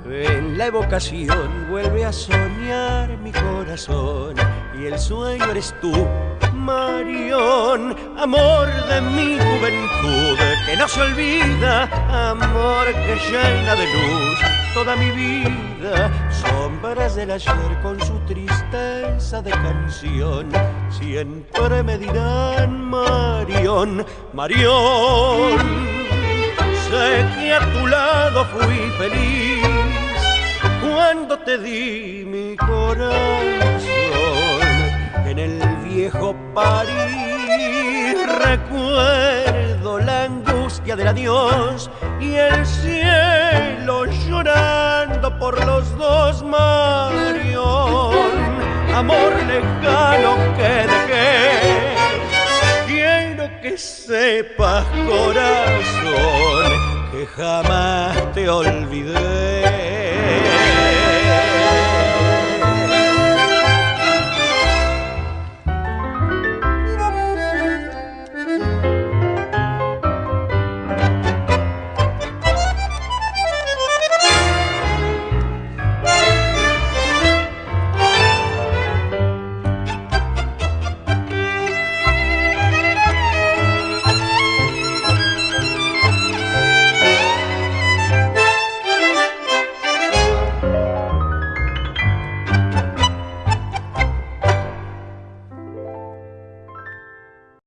En la evocación vuelve a soñar mi corazón y el sueño eres tú, Marión, amor de mi juventud que no se olvida, amor que llena de luz toda mi vida, sombras del ayer con su tristeza de canción, siempre me dirán Marión, Marión. Sé que a tu lado fui feliz cuando te di mi corazón en el viejo París. Recuerdo la angustia del adiós y el cielo llorando por los dos, Marión. Amor lejano que dejé, quiero que sepas, corazón, que jamás te olvidé.